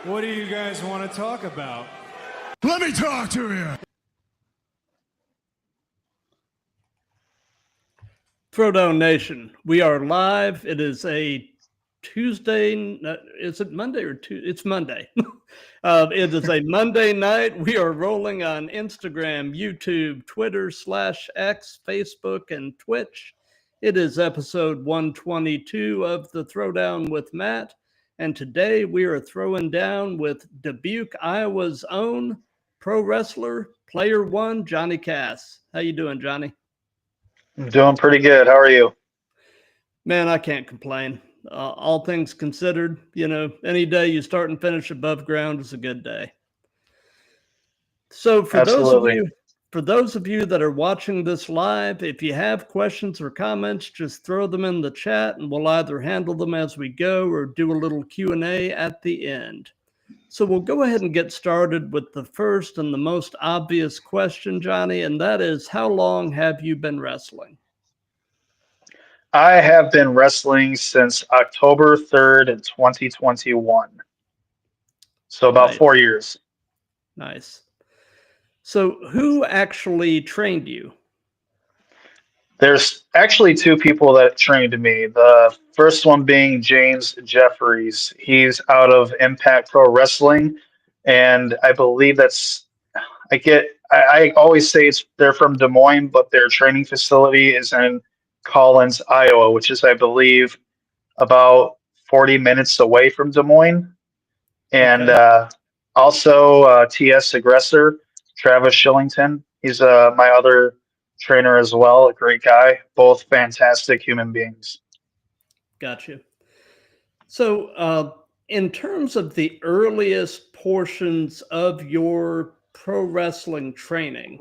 What do you guys want to talk about? Let me talk to you. Throwdown Nation, we are live. It is a Tuesday. Is it Monday or Tuesday? It's Monday. It is a Monday night. We are rolling on Instagram, YouTube, Twitter /X, Facebook, and Twitch. It is episode 122 of the Throwdown with Matt. And today we are throwing down with Dubuque, Iowa's own pro wrestler, Player One, Johnny Cass. How you doing, Johnny? I'm doing pretty good. How are you? Man, I can't complain. All things considered, any day you start and finish above ground is a good day. So for Absolutely. those of you that are watching this live, if you have questions or comments, just throw them in the chat and we'll either handle them as we go or do a little Q&A at the end. So we'll go ahead and get started with the first and the most obvious question, Johnny, and that is, how long have you been wrestling? I have been wrestling since October 3rd in 2021. So about Nice. 4 years. Nice. So who actually trained you? There's actually two people that trained me. The first one being James Jeffries. He's out of Impact Pro Wrestling. And I believe I always say they're from Des Moines, but their training facility is in Collins, Iowa, which is, I believe, about 40 minutes away from Des Moines. And Okay. also TS Aggressor, Travis Shillington. He's my other trainer as well, a great guy, both fantastic human beings. Gotcha. So in terms of the earliest portions of your pro wrestling training,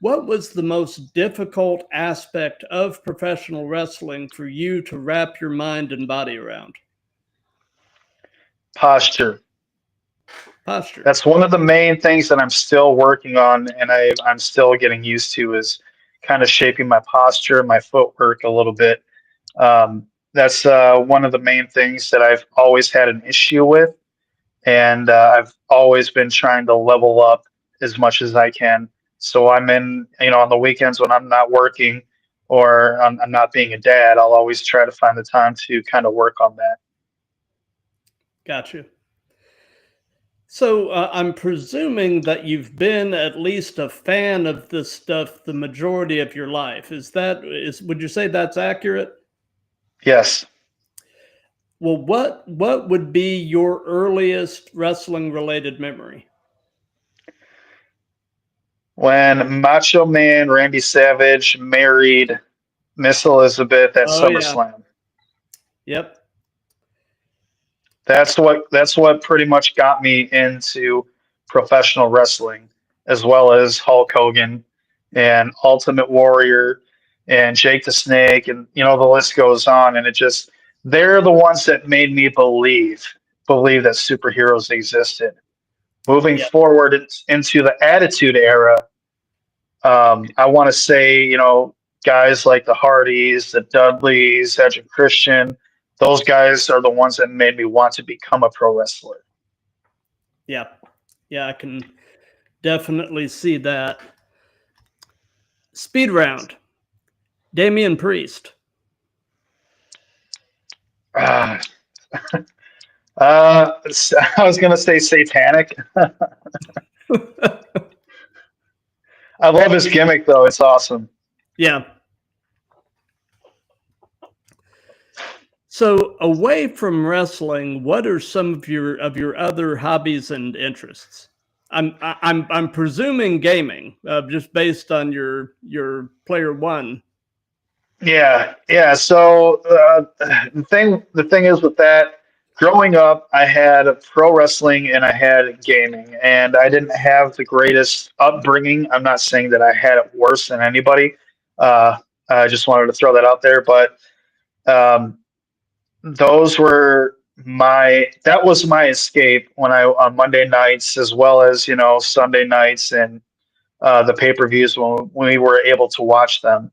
what was the most difficult aspect of professional wrestling for you to wrap your mind and body around? Posture. Posture. That's one of the main things that I'm still working on, and I'm still getting used to, is kind of shaping my posture, my footwork a little bit. That's one of the main things that I've always had an issue with, and I've always been trying to level up as much as I can. So I'm on the weekends when I'm not working or I'm not being a dad, I'll always try to find the time to kind of work on that. Gotcha. So I'm presuming that you've been at least a fan of this stuff the majority of your life. Would you say that's accurate? Yes. Well, what would be your earliest wrestling related memory? When Macho Man Randy Savage married Miss Elizabeth at Oh yeah. SummerSlam. Yep. That's what pretty much got me into professional wrestling, as well as Hulk Hogan and Ultimate Warrior and Jake the Snake, and the list goes on. And they're the ones that made me believe that superheroes existed. Moving Yep. forward into the Attitude Era, I want to say, guys like the Hardys, the Dudleys, Edge and Christian, those guys are the ones that made me want to become a pro wrestler. Yeah. Yeah, I can definitely see that. Speed round. Damian Priest. I was going to say Satanic. I love his gimmick, though. It's awesome. Yeah. So away from wrestling, what are some of your other hobbies and interests? I'm presuming gaming, just based on your Player One. Yeah. So the thing is with that, growing up, I had pro wrestling and I had gaming, and I didn't have the greatest upbringing. I'm not saying that I had it worse than anybody. I just wanted to throw that out there, but um, that was my escape on Monday nights, as well as Sunday nights and the pay-per-views when we were able to watch them.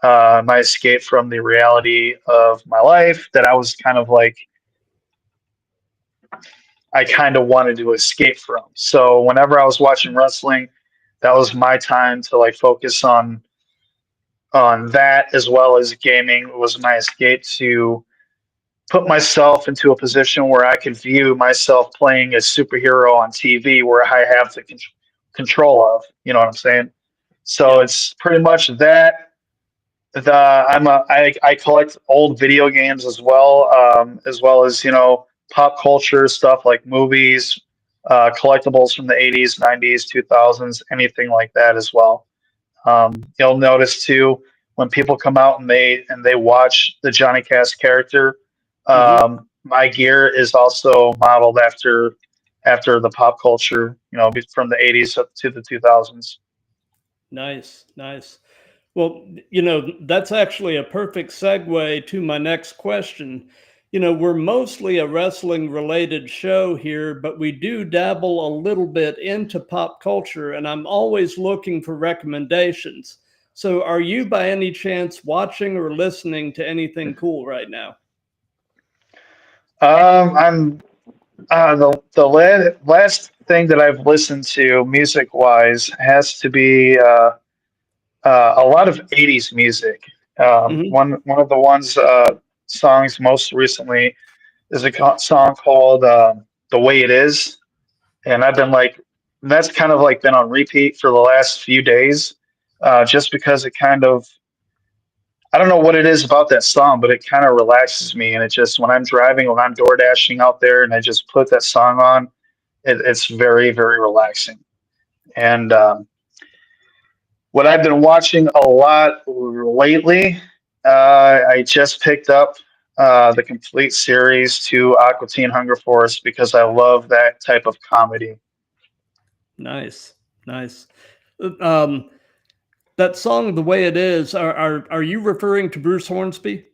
My escape from the reality of my life, that I was kind of like, I kind of wanted to escape from. So whenever I was watching wrestling, that was my time to like focus on that, as well as gaming. It was my escape to put myself into a position where I could view myself playing a superhero on TV where I have the control of, you know what I'm saying? So Yeah. it's pretty much that. I collect old video games as well as, you know, pop culture stuff like movies, collectibles from the 80s, 90s, 2000s, anything like that as well. You'll notice too when people come out and they watch the Johnny Cast character. Hmm. My gear is also modeled after the pop culture, you know, from the 80s up to the 2000s. Nice, nice. Well, you know, that's actually a perfect segue to my next question. You know, we're mostly a wrestling related show here, but we do dabble a little bit into pop culture, and I'm always looking for recommendations. So, are you by any chance watching or listening to anything cool right now? I'm last thing that I've listened to music wise has to be a lot of 80s music. Hmm. One of the ones songs most recently is a song called "The Way It Is," and I've been like, that's kind of like been on repeat for the last few days, just because it kind of, I don't know what it is about that song, but it kind of relaxes me, and it just when I'm driving, when I'm door dashing out there, and I just put that song on, it's very very relaxing. And what I've been watching a lot lately, I just picked up the complete series to Aqua Teen Hunger Force because I love that type of comedy. Nice, nice. Um, that song, "The Way It Is," are you referring to Bruce Hornsby?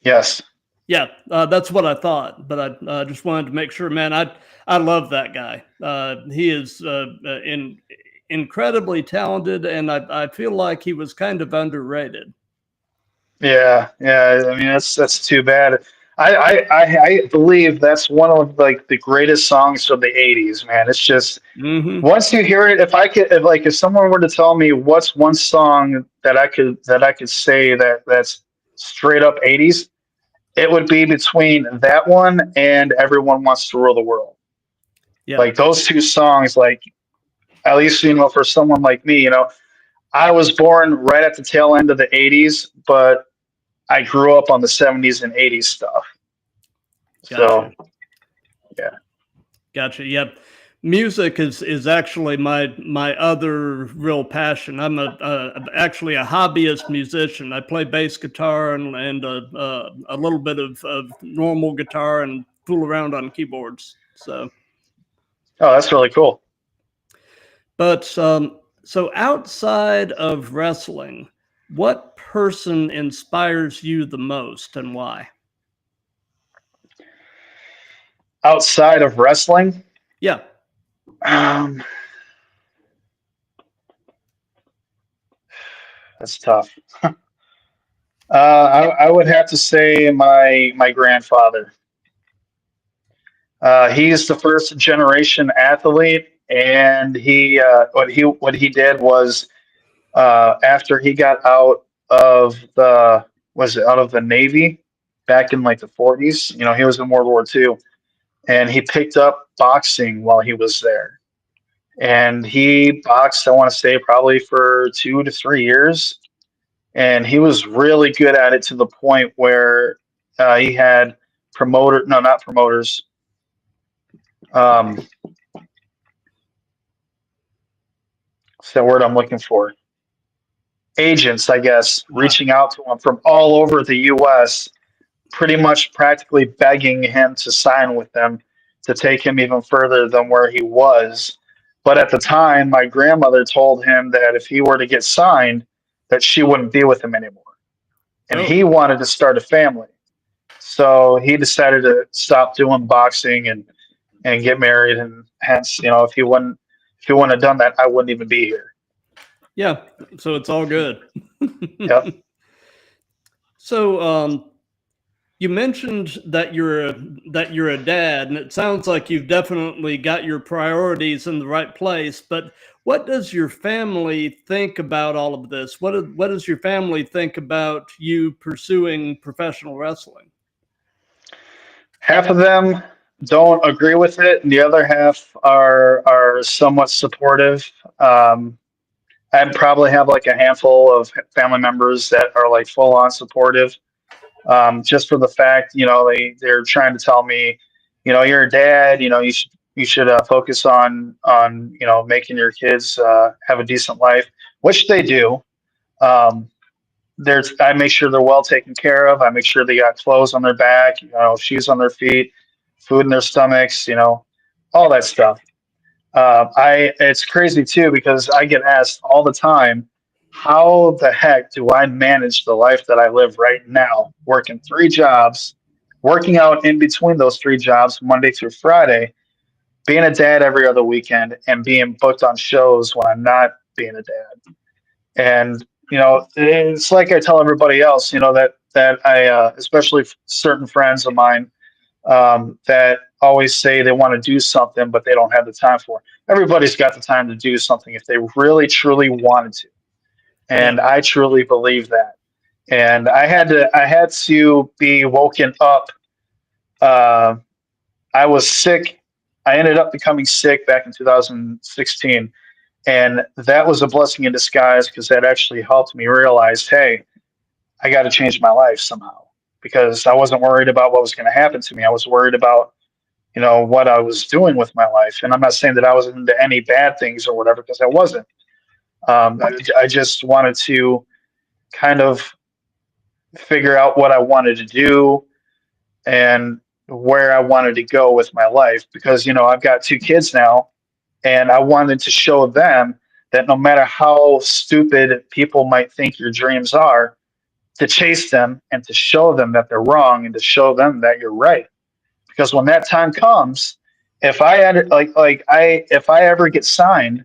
Yes. Yeah, that's what I thought, but I just wanted to make sure, man. I love that guy. He is incredibly talented, and I feel like he was kind of underrated. Yeah, yeah. I mean, that's too bad. I believe that's one of like the greatest songs from the '80s, man. It's just Hmm. once you hear it, if someone were to tell me what's one song that I could say that's straight up '80s, it would be between that one and Everyone Wants to Rule the World. Yeah, Like those two songs, like at least you know for someone like me, you know, I was born right at the tail end of the '80s, but I grew up on the '70s and '80s stuff. gotcha, So yeah. gotcha. Yep, music is actually my other real passion. I'm actually a hobbyist musician. I play bass guitar and a little bit of normal guitar and fool around on keyboards. So. Oh, that's really cool. But so outside of wrestling, what person inspires you the most and why? Outside of wrestling, Yeah. um, that's tough. I would have to say my grandfather. He's the first generation athlete, and what he did was after he got out of the was it out of the Navy back in like the '40s. You know, he was in World War II, and he picked up boxing while he was there. And he boxed, I want to say, probably for 2 to 3 years, and he was really good at it to the point where he had no, not promoters. Um, what's that word I'm looking for? Agents, I guess, Uh, reaching out to him from all over the U.S., pretty much practically begging him to sign with them to take him even further than where he was. But at the time, my grandmother told him that if he were to get signed, that she wouldn't be with him anymore. And oh, he wanted to start a family. So he decided to stop doing boxing and get married. And hence, you know, if he wouldn't have done that, I wouldn't even be here. yeah. So it's all good. Yep. So, you mentioned that you're a dad, and it sounds like you've definitely got your priorities in the right place. But what does your family think about all of this? What does your family think about you pursuing professional wrestling? Half of them don't agree with it, and the other half are somewhat supportive. I probably have like a handful of family members that are like full on supportive, just for the fact, they're trying to tell me, you're a dad, you should focus on making your kids have a decent life, which they do. Um, I make sure they're well taken care of. I make sure they got clothes on their back, shoes on their feet, food in their stomachs, all that stuff. It's crazy too because I get asked all the time, how the heck do I manage the life that I live right now, working three jobs, working out in between those three jobs Monday through Friday, being a dad every other weekend, and being booked on shows when I'm not being a dad. And it's like I tell everybody else, that I, especially certain friends of mine, that always say they want to do something, but they don't have the time for it. Everybody's got the time to do something if they really, truly wanted to. Yeah. And I truly believe that. And I had to be woken up. Uh, I was sick. I ended up becoming sick back in 2016. And that was a blessing in disguise because that actually helped me realize, hey, I got to change my life somehow because I wasn't worried about what was going to happen to me. I was worried about what I was doing with my life. And I'm not saying that I was into any bad things or whatever, because I wasn't. I just wanted to kind of figure out what I wanted to do and where I wanted to go with my life, because, I've got two kids now, and I wanted to show them that no matter how stupid people might think your dreams are, to chase them and to show them that they're wrong and to show them that you're right. Because when that time comes, if I had if I ever get signed,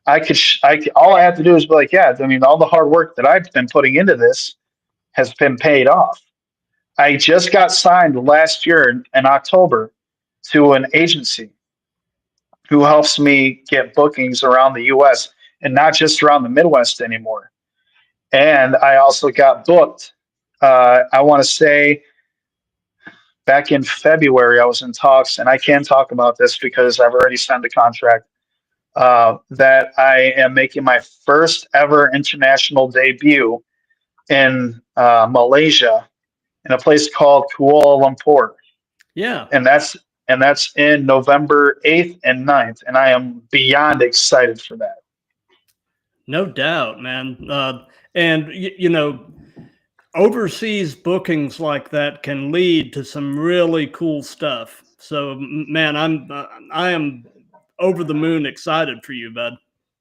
all I have to do is be like, yeah, I mean, all the hard work that I've been putting into this has been paid off. I just got signed last year in October to an agency who helps me get bookings around the US and not just around the Midwest anymore. And I also got booked. I want to say back in February, I was in talks, and I can talk about this because I've already signed a contract, that I am making my first ever international debut in Malaysia in a place called Kuala Lumpur. Yeah. And that's in November 8th and 9th. And I am beyond excited for that. No doubt, man. And overseas bookings like that can lead to some really cool stuff. So, man, I am over the moon excited for you, bud.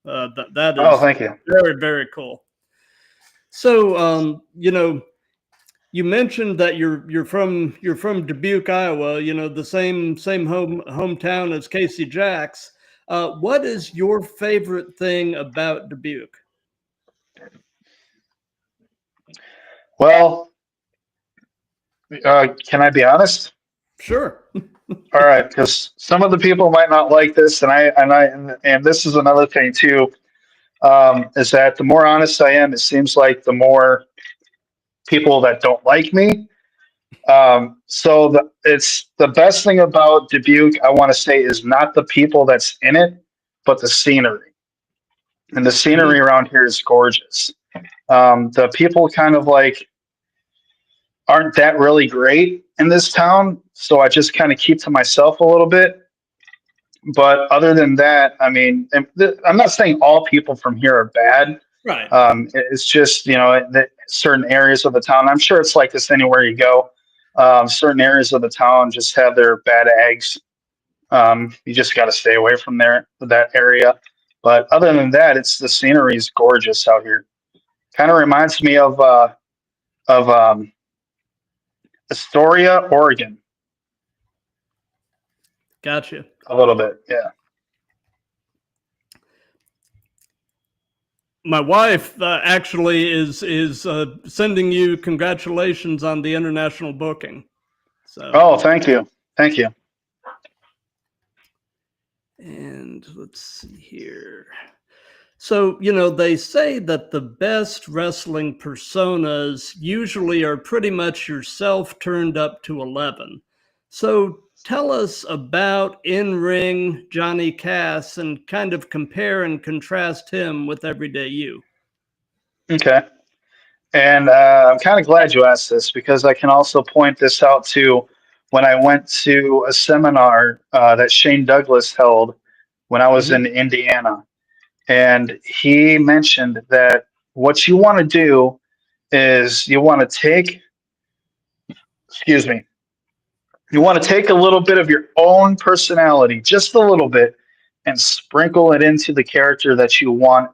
That Oh, is thank you. very, very cool. So, you mentioned that you're from Dubuque, Iowa. The same hometown as Casey Jacks. What is your favorite thing about Dubuque? Well, can I be honest? Sure. All right, because some of the people might not like this, and this is another thing too, is that the more honest I am, it seems like the more people that don't like me. It's the best thing about Dubuque, I want to say, is not the people that's in it, but the scenery. And the Mhm. scenery around here is gorgeous. The people kind of like aren't that really great in this town, so I just kind of keep to myself a little bit. But other than that, I mean, I'm not saying all people from here are bad. Right. It's just, that certain areas of the town, I'm sure it's like this anywhere you go. Certain areas of the town just have their bad eggs. You just got to stay away from that area. But other than that, the scenery is gorgeous out here. Kind of reminds me of Astoria, Oregon, Gotcha. a little bit. Yeah. my wife actually is sending you congratulations on the international booking. So. Oh, thank you. Thank you. And let's see here. So, they say that the best wrestling personas usually are pretty much yourself turned up to 11. So tell us about in-ring Johnny Cass and kind of compare and contrast him with everyday you. Okay. And I'm kind of glad you asked this because I can also point this out to when I went to a seminar that Shane Douglas held when I was in Indiana. And he mentioned that what you want to do is you want to take, excuse me, you want to take a little bit of your own personality, just a little bit, and sprinkle it into the character that you want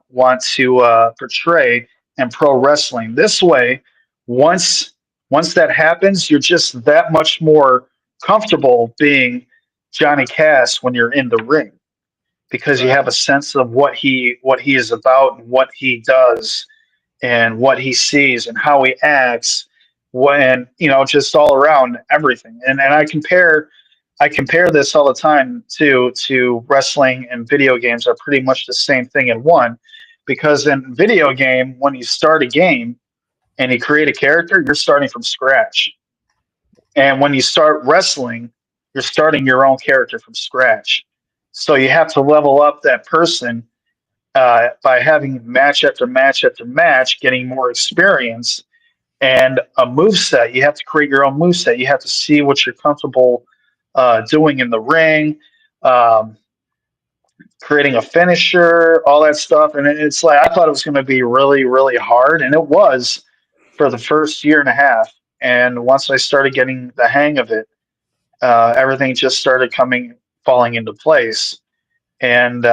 to portray in pro wrestling. This way, once once that happens, you're just that much more comfortable being Johnny Cass when you're in the ring because you Right. have a sense of what he is about and what he does and what he sees and how he acts when just all around everything. And I compare this all the time to wrestling and video games are pretty much the same thing in one, because in video game when you start a game and you create a character, you're starting from scratch. And when you start wrestling, you're starting your own character from scratch. So you have to level up that person by having match after match after match, getting more experience and a move set. You have to create your own move set. You have to see what you're comfortable doing in the ring, um, creating a finisher, all that stuff. And it's like I thought it was going to be really, really hard, and it was for the first year and a half. And once I started getting the hang of it, everything just started falling into place. And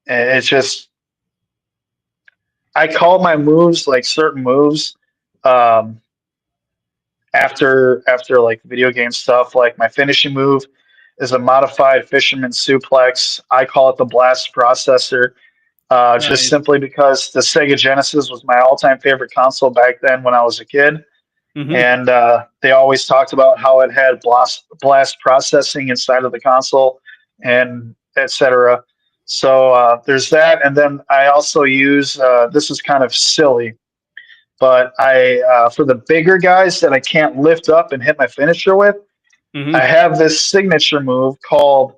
it's just I call my moves like certain moves. Um, after like video game stuff, like my finishing move is a modified fisherman suplex. I call it the blast processor, just Nice. simply because the Sega Genesis was my all-time favorite console back then when I was a kid. And they always talked about how it had blast processing inside of the console and etc. So there's that. And then I also use this is kind of silly, but I for the bigger guys that I can't lift up and hit my finisher with, I have this signature move called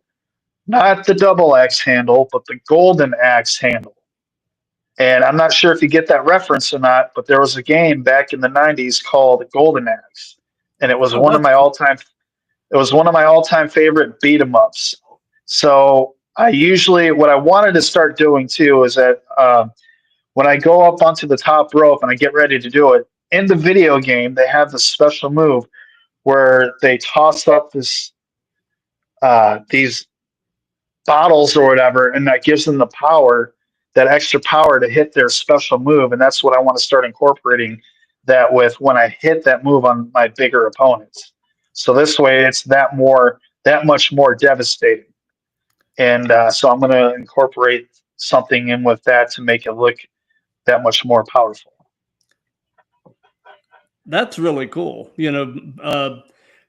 not the double axe handle, but the golden axe handle. And I'm not sure if you get that reference or not, but there was a game back in the '90s called Golden Axe, and it was Oh, one of that's my cool. all-time. It was one of my all-time favorite beat 'em ups. So I usually, what I wanted to start doing too, is that when I go up onto the top rope and I get ready to do it in the video game, they have this special move where they toss up these bottles or whatever, and that gives them the power, that extra power to hit their special move. And that's what I want to start incorporating that with when I hit that move on my bigger opponents. So this way, it's that much more devastating. And so I'm going to incorporate something in with that to make it look that much more powerful. That's really cool.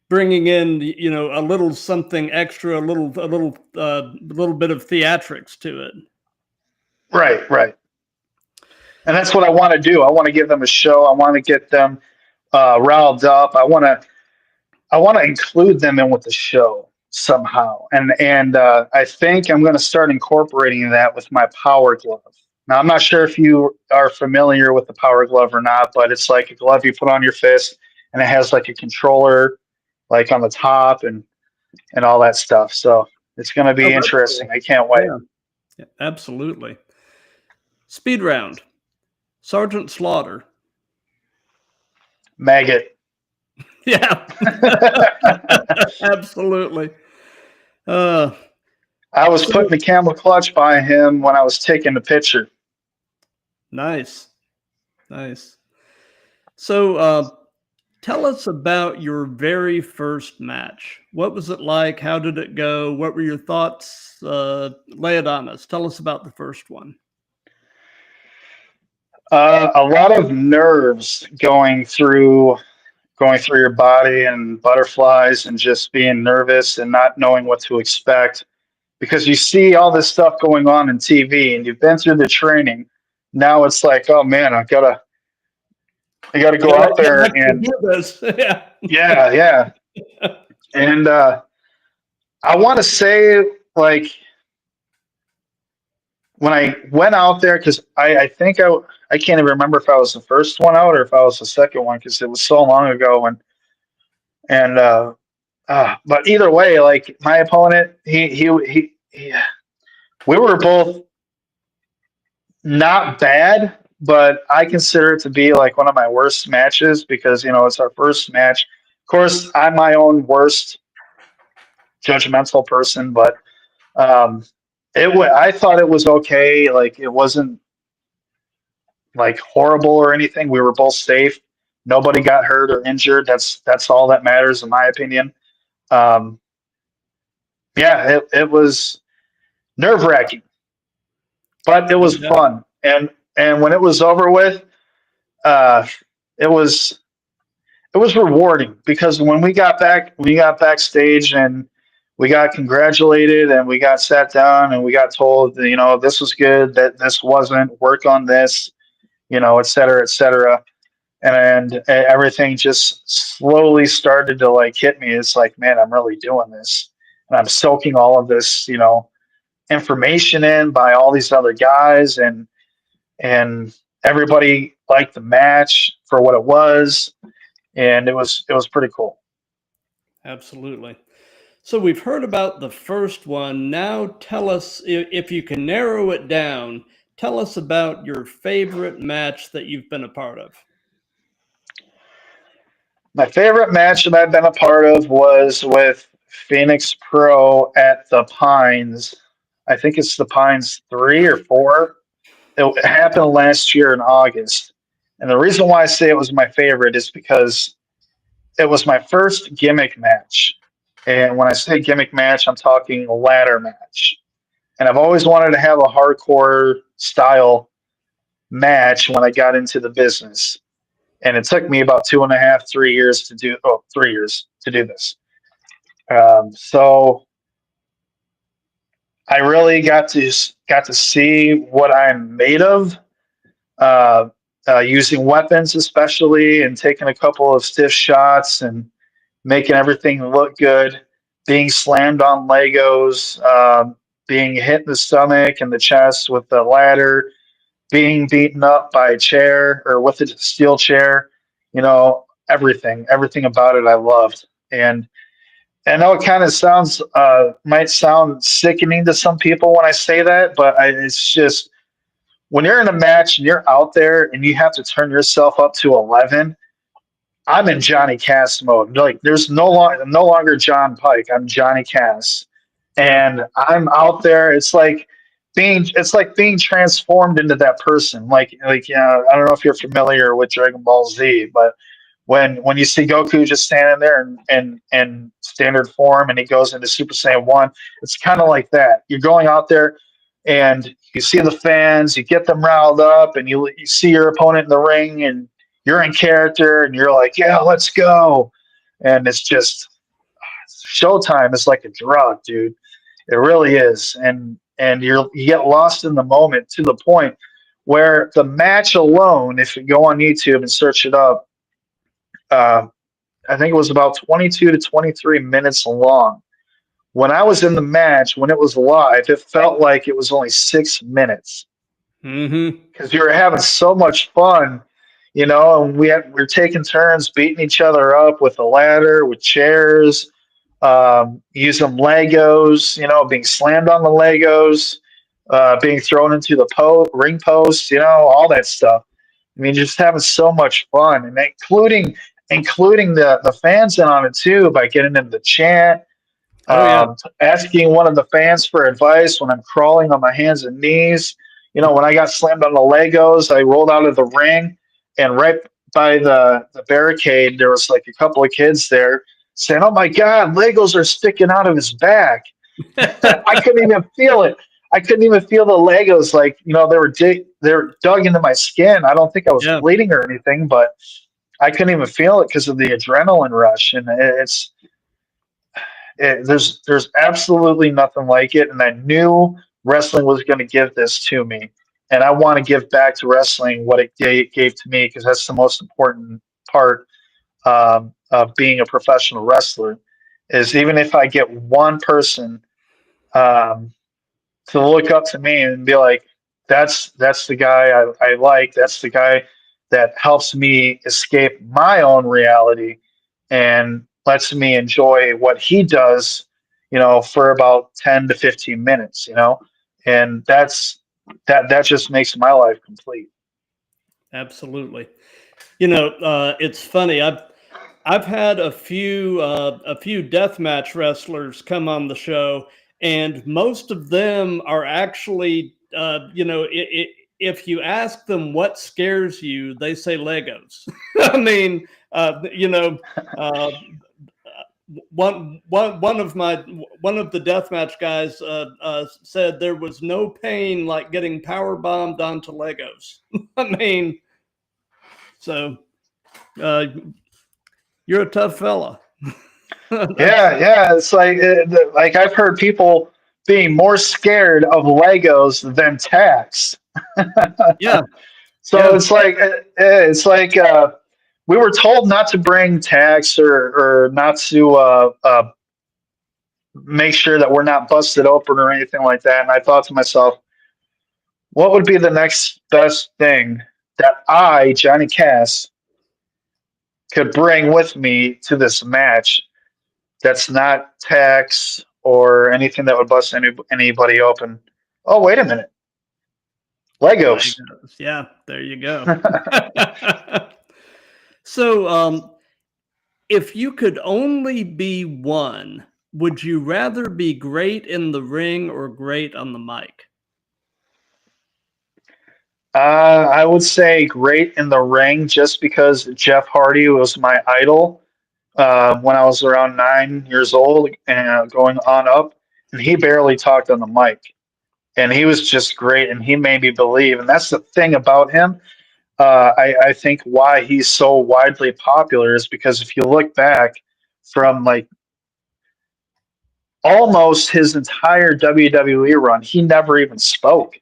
Bringing in, a little something extra, a little bit of theatrics to it. Right, right. And that's what I want to do. I want to give them a show. I want to get them riled up. I want to include them in with the show somehow. And I think I'm going to start incorporating that with my Power Glove. Now I'm not sure if you are familiar with the Power Glove or not, but it's like a glove you put on your fist, and it has like a controller, like on the top and all that stuff. So it's going to Oh, be that's interesting. cool. I can't wait. Yeah, absolutely. Speed round. Sergeant Slaughter. Maggot. Yeah, absolutely. I was So putting the camel clutch by him when I was taking the picture. nice. So tell us about your very first match. What was it like? How did it go? What were your thoughts? Lay it on us. Tell us about the first one. A lot of nerves going through your body and butterflies and just being nervous and not knowing what to expect because you see all this stuff going on in TV and you've been through the training. Now it's like, oh man, I gotta go Gotta out there actually and do this. Yeah. yeah. And I want to say like when I went out there, because I think I can't even remember if I was the first one out or if I was the second one because it was so long ago. And but either way, like my opponent, he we were both not bad, but I consider it to be like one of my worst matches because it's our first match. Of course, I'm my own worst judgmental person, but um, I thought it was okay. Like it wasn't like horrible or anything. We were both safe. Nobody got hurt or injured. That's all that matters in my opinion. Um, yeah, it was nerve wracking, but it was Yeah. fun. And when it was over with, uh, it was it was rewarding because when we got backstage and we got congratulated and we got sat down and we got told that, this was good, that this wasn't, work on this, et cetera, et cetera. And everything just slowly started to like hit me. It's like, man, I'm really doing this. And I'm soaking all of this, information in by all these other guys and everybody liked the match for what it was. And it was pretty cool. Absolutely. So we've heard about the first one. Now tell us, if you can narrow it down, tell us about your favorite match that you've been a part of. My favorite match that I've been a part of was with Phoenix Pro at the Pines. I think it's the Pines 3 or 4. It happened last year in August. And the reason why I say it was my favorite is because it was my first gimmick match. And when I say gimmick match, I'm talking a ladder match. And I've always wanted to have a hardcore style match when I got into the business. And it took me about 2.5, 3 years to do. Oh, 3 years to do this. So I really got to see what I'm made of, uh, using weapons especially, and taking a couple of stiff shots and making everything look good. Being slammed on Legos, being hit in the stomach and the chest with the ladder, being beaten up by a chair or with a steel chair, everything about it I loved. And I know it kind of might sound sickening to some people when I say that, but it's just when you're in a match and you're out there and you have to turn yourself up to 11. I'm in Johnny Cass mode. Like there's no longer John Pike. I'm Johnny Cass, Yeah. and I'm out there. It's like being transformed into that person. Like I don't know if you're familiar with Dragon Ball Z, but when you see Goku just standing there in standard form and he goes into Super Saiyan 1, it's kind of like that. You're going out there and you see the fans, you get them riled up, and you see your opponent in the ring and you're in character and you're like, yeah, let's go. And it's just showtime is like a drug, dude. It really is. And you get lost in the moment to the point where the match alone, if you go on YouTube and search it up, uh, I think it was about 22 to 23 minutes long. When I was in the match, when it was live, it felt like it was only 6 minutes Mm-hmm. because we were having so much fun, and we were taking turns beating each other up with a ladder, with chairs, using Legos, being slammed on the Legos, being thrown into the ring post, all that stuff. I mean, just having so much fun, and including the fans in on it too by getting them to chant, Oh yeah. asking one of the fans for advice when I'm crawling on my hands and knees. When I got slammed on the Legos, I rolled out of the ring, and right by the barricade, there was like a couple of kids there saying, "Oh my God, Legos are sticking out of his back." I couldn't even feel it. I couldn't even feel the Legos. Like, they were dug into my skin. I don't think I was Yeah. bleeding or anything, but I couldn't even feel it because of the adrenaline rush. And there's absolutely nothing like it. And I knew wrestling was going to give this to me, and I want to give back to wrestling what it gave to me, because that's the most important part of being a professional wrestler. Is even if I get one person um, to look up to me and be like, that's the guy I like. That's the guy that helps me escape my own reality and lets me enjoy what he does, for about 10 to 15 minutes, and that just makes my life complete. Absolutely. It's funny. I've had a few deathmatch wrestlers come on the show, and most of them are actually, if you ask them what scares you, they say Legos. I mean, uh, one of the deathmatch guys said there was no pain like getting power bombed onto Legos. I mean, so uh, you're a tough fella. Yeah, it's like I've heard people being more scared of Legos than tax. Yeah, So yeah, it's like we were told not to bring tax, or not to make sure that we're not busted open or anything like that. And I thought to myself, what would be the next best thing that I, Johnny Cass, could bring with me to this match that's not tax or anything that would bust anybody open? Oh, wait a minute. Legos. Legos. Yeah, there you go. So, if you could only be one, would you rather be great in the ring or great on the mic? I would say great in the ring, just because Jeff Hardy was my idol when I was around 9 years old and going on up. And he barely talked on the mic. And he was just great, and he made me believe. And that's the thing about him. I think why he's so widely popular is because if you look back from like almost his entire WWE run, he never even spoke.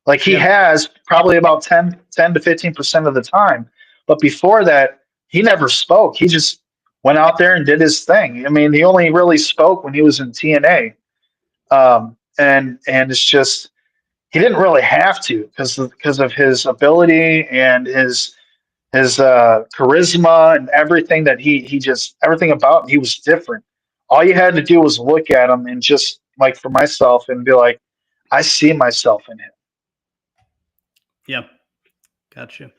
Like, he Yeah, has probably about 10 to 15% of the time. But before that, he never spoke. He just went out there and did his thing. I mean, he only really spoke when he was in TNA. And it's just, he didn't really have to, because of his ability and his charisma and everything that he just everything about him. He was different. All you had to do was look at him and just, like, for myself, and be like, I see myself in him. yeah, gotcha.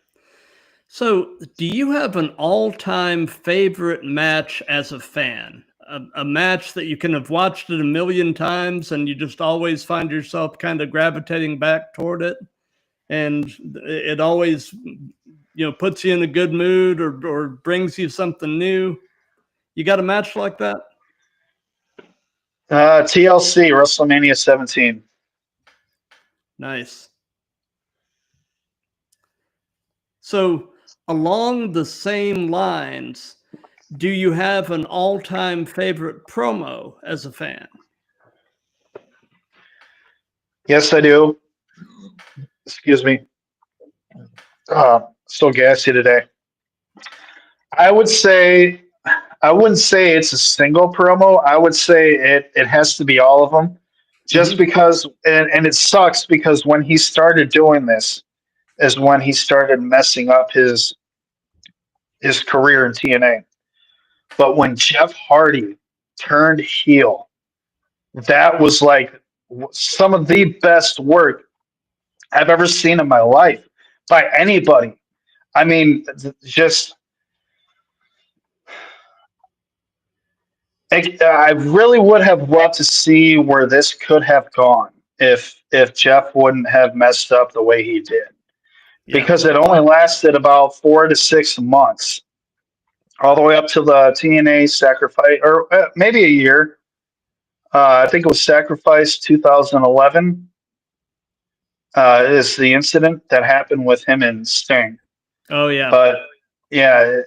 So, do you have an all-time favorite match as a fan? A match that you can have watched it a million times and you just always find yourself kind of gravitating back toward it, and it always, puts you in a good mood or brings you something new. You got a match like that? TLC WrestleMania 17. Nice. So, along the same lines, do you have an all-time favorite promo as a fan? Yes, I do. Excuse me. So gassy today. I would say I wouldn't say it's a single promo. I would say it has to be all of them, just Hmm. because, and it sucks because when he started doing this is when he started messing up his career in TNA. But when Jeff Hardy turned heel, that was like some of the best work I've ever seen in my life by anybody. I mean, just I really would have loved to see where this could have gone if Jeff wouldn't have messed up the way he did, Yeah. because it only lasted about 4 to 6 months, all the way up to the TNA sacrifice, or maybe a year. I think it was Sacrifice 2011. is the incident that happened with him and Sting. Oh yeah. But yeah,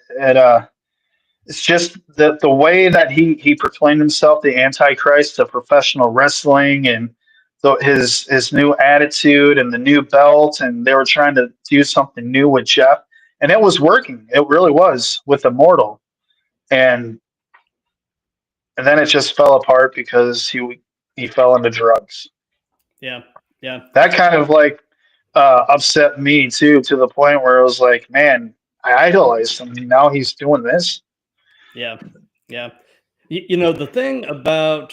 it's just the way that he proclaimed himself the Antichrist of professional wrestling, and his new attitude and the new belt, and they were trying to do something new with Jeff, and it was working. It really was with Immortal, and then it just fell apart because he fell into drugs. Yeah. Yeah. That kind of like upset me too, to the point where it was like, man, I idolized him. Now he's doing this. Yeah. Yeah. You know, the thing about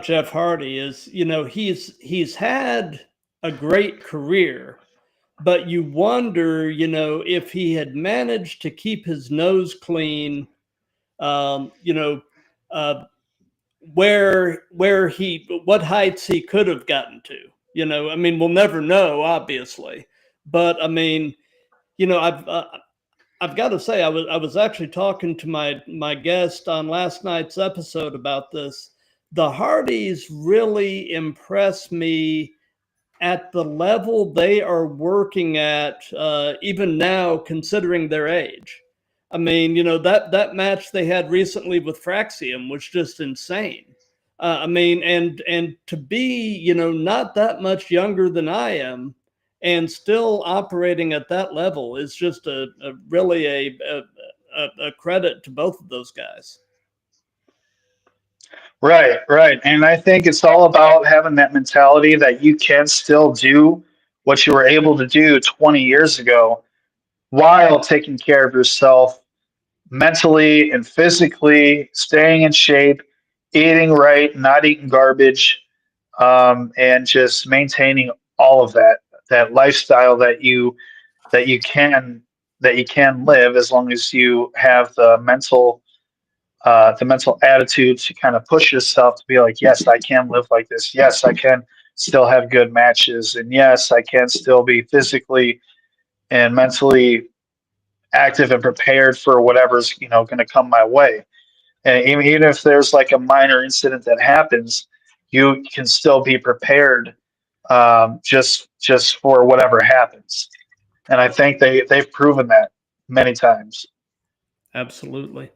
Jeff Hardy is, you know, he's had a great career, but you wonder, you know, if he had managed to keep his nose clean, you know, uh, what heights he could have gotten to. You know, I mean, we'll never know, obviously, but I mean, you know, I've got to say, I was actually talking to my guest on last night's episode about this. The Hardys really impress me at the level they are working at, even now, considering their age. I mean, you know, that match they had recently with Fraxium was just insane. I mean, and to be, you know, not that much younger than I am, and still operating at that level is just a really a credit to both of those guys. Right, right. And I think it's all about having that mentality that you can still do what you were able to do 20 years ago while taking care of yourself mentally and physically, staying in shape, eating right, not eating garbage, and just maintaining all of that lifestyle that you can that you can live, as long as you have the mental attitude to kind of push yourself to be like, yes, I can live like this. Yes, I can still have good matches, and yes, I can still be physically and mentally active and prepared for whatever's going to come my way. And even if there's like a minor incident that happens, you can still be prepared, just for whatever happens. And I think they've proven that many times. Absolutely.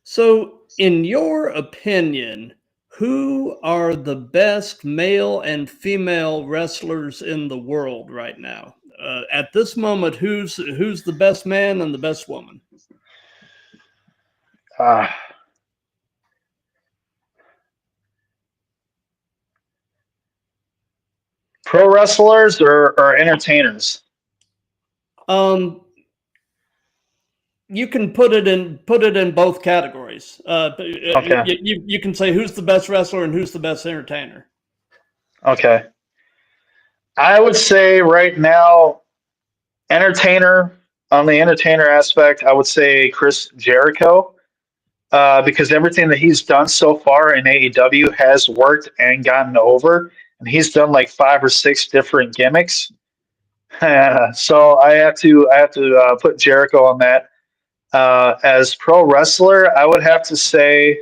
So, in your opinion, who are the best male and female wrestlers in the world right now? At this moment, who's the best man and the best woman? Uh, Pro wrestlers or entertainers? Um, you can put it in both categories. Okay. You can say who's the best wrestler and who's the best entertainer. Okay. I would say right now, entertainer, on the entertainer aspect, I would say Chris Jericho, because everything that he's done so far in AEW has worked and gotten over. And he's done like 5 or 6 different gimmicks. So I have to put Jericho on that. As pro wrestler, I would have to say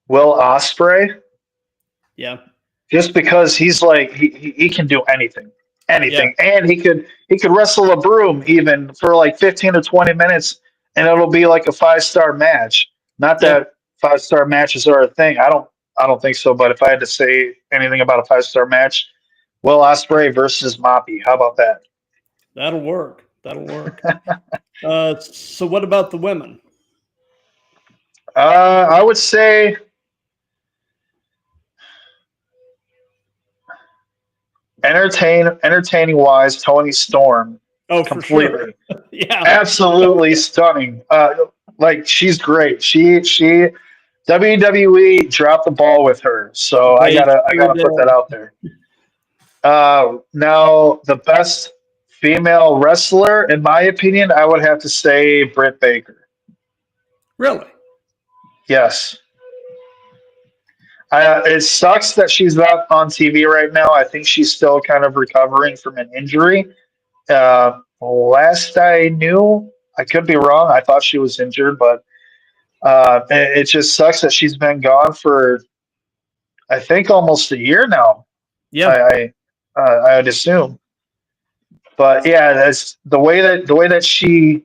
Will Ospreay, Yeah, just because he's like he can do anything, yeah, anything, and he could wrestle a broom even for like 15 to 20 minutes, and it'll be like a 5-star match. Not yeah. that 5-star matches are a thing. I don't think so. But if I had to say anything about a 5-star match, Will Ospreay versus Moppy. How about that? That'll work. That'll work. So, what about the women? I would say entertaining wise, Tony Storm, Oh, for sure. completely, Yeah, absolutely stunning. Like she's great. She WWE dropped the ball with her, so I they gotta I sure gotta put that did. out there. Now the best female wrestler, in my opinion, I would have to say Britt Baker. Really? Yes. It sucks that she's not on TV right now. I think she's still kind of recovering from an injury. Last I knew, I could be wrong. I thought she was injured, but it just sucks that she's been gone for I think almost a year now. Yeah. I'd assume. But yeah, that's the way that she,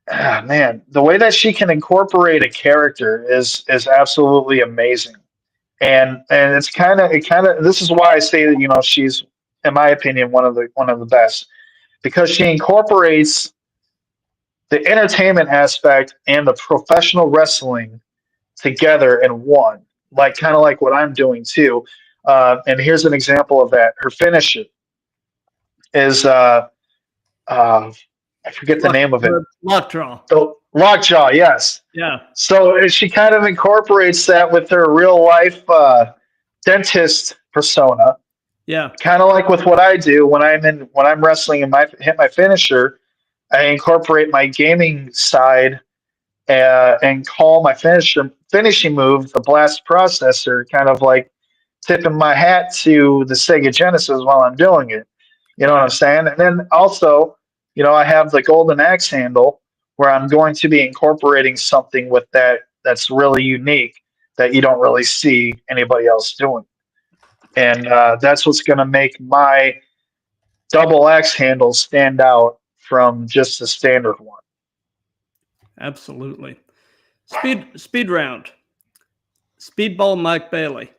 man, the way that she can incorporate a character is absolutely amazing. And it kind of this is why I say that she's, in my opinion, one of the best, because she incorporates the entertainment aspect and the professional wrestling together in one, like kind of like what I'm doing too. And here's an example of that. Her finisher is uh, I forget the name of it. Lockjaw. The lockjaw, yes. Yeah. So she kind of incorporates that with her real life dentist persona, Yeah. kind of like with what I do when I'm wrestling and hit my finisher. I incorporate my gaming side and call my finishing move the blast processor, kind of like tipping my hat to the Sega Genesis while I'm doing it. You know what I'm Right. saying? And then also, I have the golden axe handle where I'm going to be incorporating something with that's really unique that you don't really see anybody else doing. And that's what's going to make my double axe handle stand out from just the standard one. Absolutely. Speed round. Speedball Mike Bailey.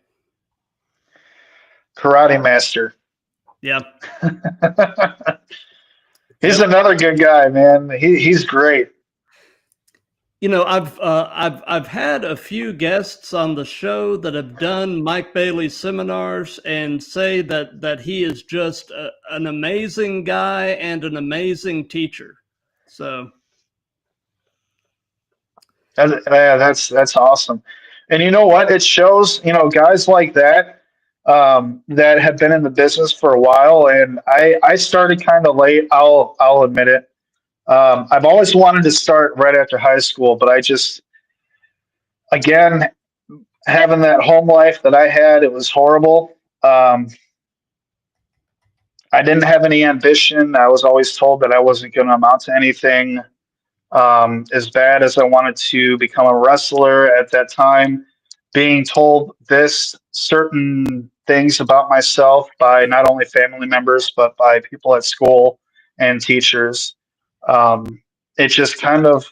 Karate Master. Yeah. He's Yep. another good guy, man. He's great. I've had a few guests on the show that have done Mike Bailey seminars and say that he is just an amazing guy and an amazing teacher. So Yeah, that's awesome. And you know what? It shows, guys like that that have been in the business for a while. And I started kind of late. I'll admit it. I've always wanted to start right after high school, but I just, again, having that home life that I had, it was horrible. I didn't have any ambition. I was always told that I wasn't going to amount to anything. As bad as I wanted to become a wrestler at that time, being told this certain things about myself by not only family members but by people at school and teachers, it just kind of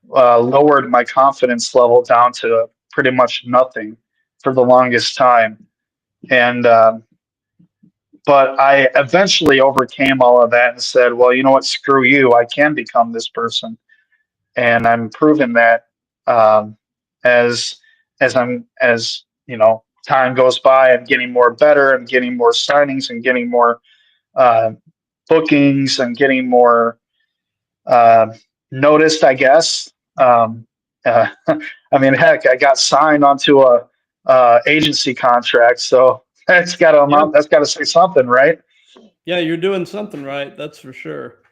lowered my confidence level down to pretty much nothing for the longest time. And but I eventually overcame all of that and said, well, you know what, screw you, I can become this person, and I'm proving that as time goes by. I'm getting more better. I'm getting more signings and getting more uh, bookings and getting more uh, noticed, I guess. I mean, heck, I got signed onto a agency contract, so that's got to yeah, amount. That's got to say something, right? yeah, you're doing something right. That's for sure.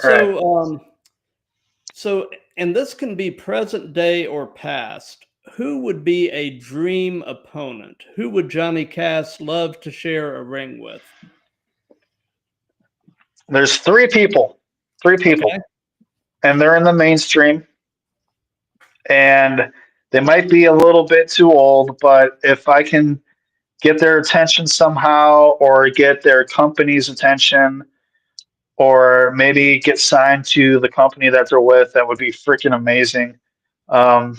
Right. So, and this can be present day or past. Who would be a dream opponent? Who would Johnny Cass love to share a ring with? There's three Okay. people, and they're in the mainstream, and they might be a little bit too old, but if I can get their attention somehow or get their company's attention or maybe get signed to the company that they're with, that would be freaking amazing. Um,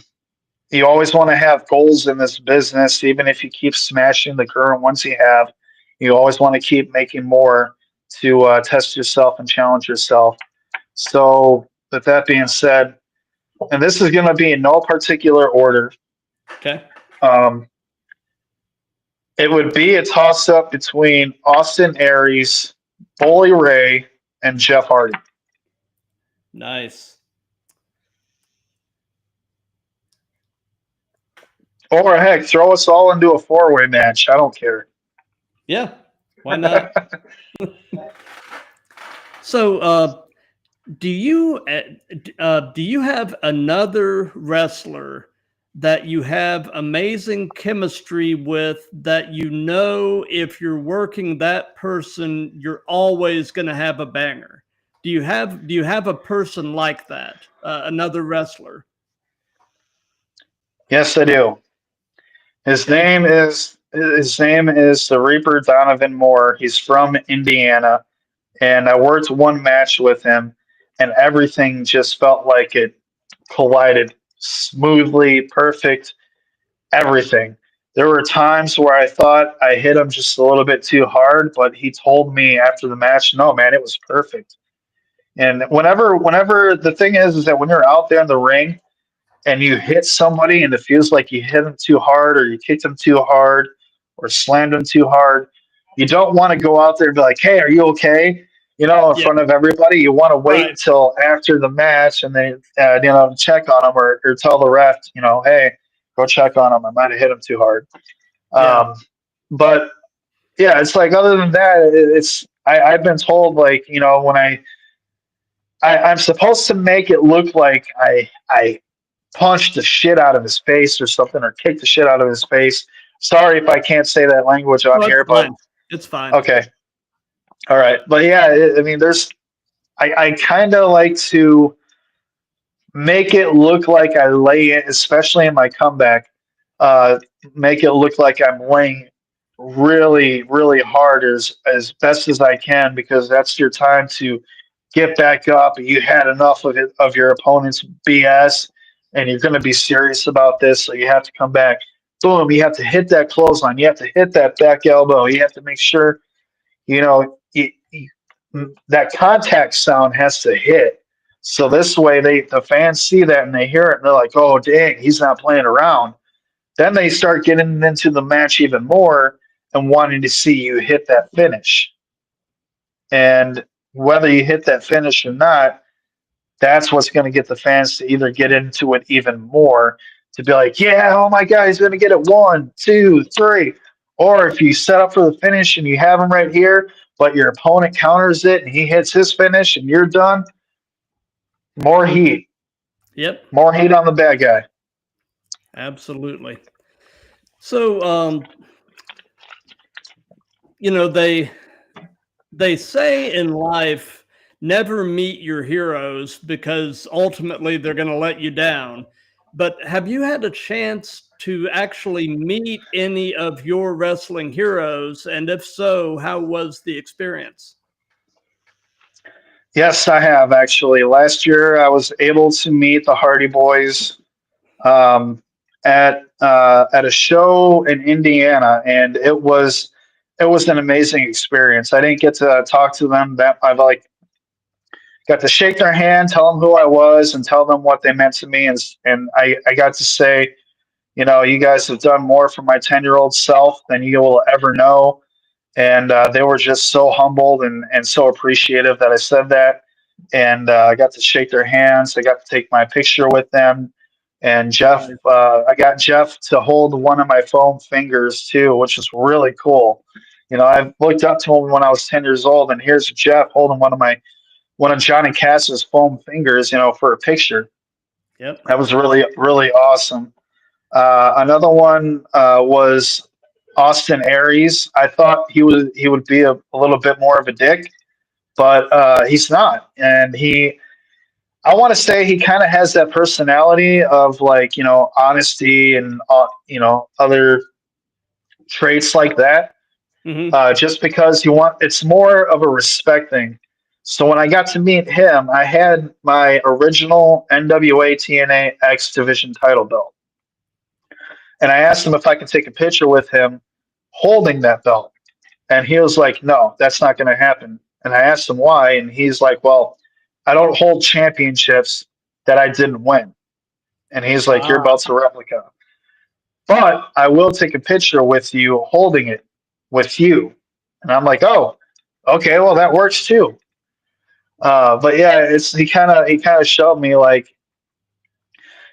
you always want to have goals in this business, even if you keep smashing the current ones you have. You always want to keep making more to test yourself and challenge yourself. So, with that being said, and this is going to be in no particular order, Okay. um, it would be a toss up between Austin Aries, Bully Ray, and Jeff Hardy. Nice. Or heck, throw us all into a four-way match. I don't care. Yeah. Why not? So, do you have another wrestler that you have amazing chemistry with, that if you're working that person, you're always going to have a banger? Do you have a person like that? Another wrestler? Yes, I do. His name is the Reaper Donovan Moore. He's from Indiana, and I worked one match with him, and everything just felt like it collided smoothly, perfect, everything. There were times where I thought I hit him just a little bit too hard, but he told me after the match, "No, man, it was perfect." And whenever the thing is that when you're out there in the ring and you hit somebody and it feels like you hit them too hard or you kicked them too hard or slammed them too hard, you don't want to go out there and be like, "Hey, are you okay?" In Yeah. front of everybody. You want to wait Right. until after the match and then, check on them or tell the ref, "Hey, go check on them. I might have hit them too hard." Yeah. But yeah, it's like other than that, I've been told like, when I'm supposed to make it look like I punched the shit out of his face or something or kicked the shit out of his face. Sorry if I can't say that language on No, it's here, but fine. It's fine. okay. All right. But yeah, I mean, I kind of like to make it look like I lay it, especially in my comeback, uh, make it look like I'm laying really, really hard as best as I can because that's your time to get back up. You had enough of it of your opponent's BS, and you're going to be serious about this, so you have to come back. Boom! You have to hit that clothesline. You have to hit that back elbow. You have to make sure that contact sound has to hit. So this way, the fans see that and they hear it and they're like, "Oh, dang, he's not playing around." Then they start getting into the match even more and wanting to see you hit that finish. And whether you hit that finish or not, that's what's going to get the fans to either get into it even more to be like, "Yeah, oh my God, he's going to get it 1, 2, 3." Or if you set up for the finish and you have him right here, but your opponent counters it and he hits his finish and you're done, more heat. Yep. More heat on the bad guy. Absolutely. So, they say in life, never meet your heroes because ultimately they're going to let you down. But have you had a chance to actually meet any of your wrestling heroes? And if so, how was the experience? Yes, I have actually. Last year, I was able to meet the Hardy Boys um, at a show in Indiana, and it was an amazing experience. I didn't get to talk to them. That I've like got to shake their hand, tell them who I was, and tell them what they meant to me, and I got to say, you guys have done more for my 10-year-old self than you will ever know. And they were just so humbled and so appreciative that I said that. And I got to shake their hands. I got to take my picture with them. And Jeff, Nice. I got Jeff to hold one of my foam fingers too, which is really cool. I looked up to him when I was 10 years old, and here's Jeff holding one of Johnny Cass's foam fingers, for a picture. Yep. That was really, really awesome. Another one was Austin Aries. I thought he would be a little bit more of a dick, but he's not. And I want to say he kind of has that personality of like honesty and other traits like that. Hmm. Just because it's more of a respect thing. So when I got to meet him, I had my original NWA TNA X Division title belt. And I asked him if I could take a picture with him holding that belt. And he was like, "No, that's not going to happen." And I asked him why. And he's like, "Well, I don't hold championships that I didn't win." And he's like, "Your Ah, belt's a replica. But I will take a picture with you holding it with you." And I'm like, "Oh, okay, well, that works too." But yeah, he kind of showed me like,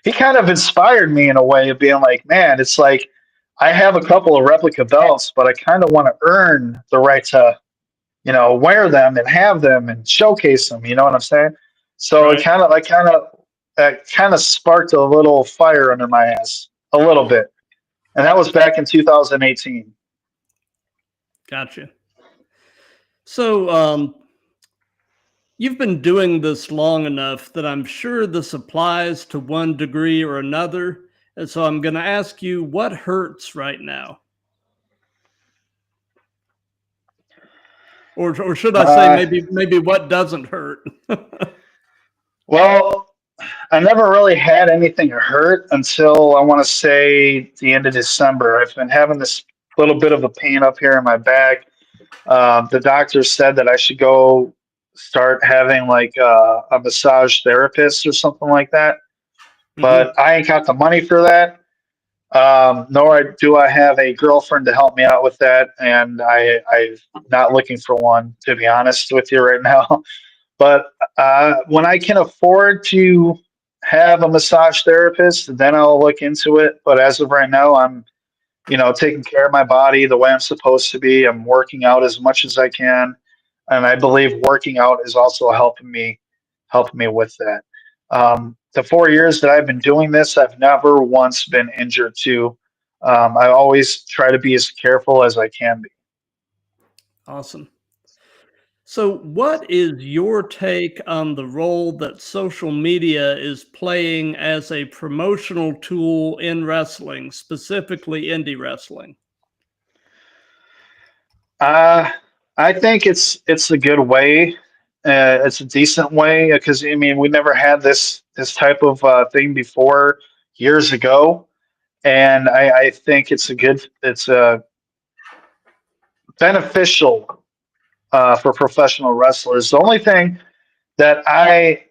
he kind of inspired me in a way of being like, man, it's like I have a couple of replica belts, but I kind of want to earn the right to, wear them and have them and showcase them. You know what I'm saying? So right. that kind of sparked a little fire under my ass, a little bit, and that was back in 2018. Gotcha. So, you've been doing this long enough that I'm sure this applies to one degree or another. And so I'm going to ask you, what hurts right now? Or should I say maybe what doesn't hurt? Well, I never really had anything hurt until I want to say the end of December. I've been having this little bit of a pain up here in my back. The doctor said that I should go start having like a massage therapist or something like that. But I ain't got the money for that. Nor do I have a girlfriend to help me out with that, and I'm not looking for one, to be honest with you right now. But when I can afford to have a massage therapist, then I'll look into it. But as of right now, I'm, taking care of my body the way I'm supposed to be. I'm working out as much as I can, and I believe working out is also helping me with that. The 4 years that I've been doing this, I've never once been injured too. I always try to be as careful as I can be. Awesome. So, what is your take on the role that social media is playing as a promotional tool in wrestling, specifically indie wrestling? I think it's a good way. It's a decent way because I mean we never had this type of thing before years ago, and I think it's a beneficial for professional wrestlers. The only thing that I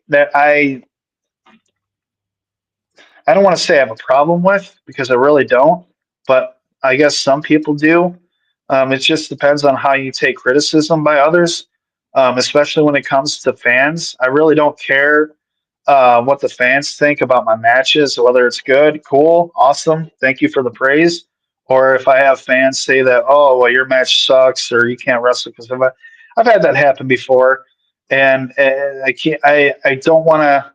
don't want to say I have a problem with because I really don't, but I guess some people do. It just depends on how you take criticism by others, especially when it comes to fans. I really don't care what the fans think about my matches, whether it's good, cool, awesome, thank you for the praise, or if I have fans say that, oh, well, your match sucks or you can't wrestle because of it. I've had that happen before, and I can't. I don't want to.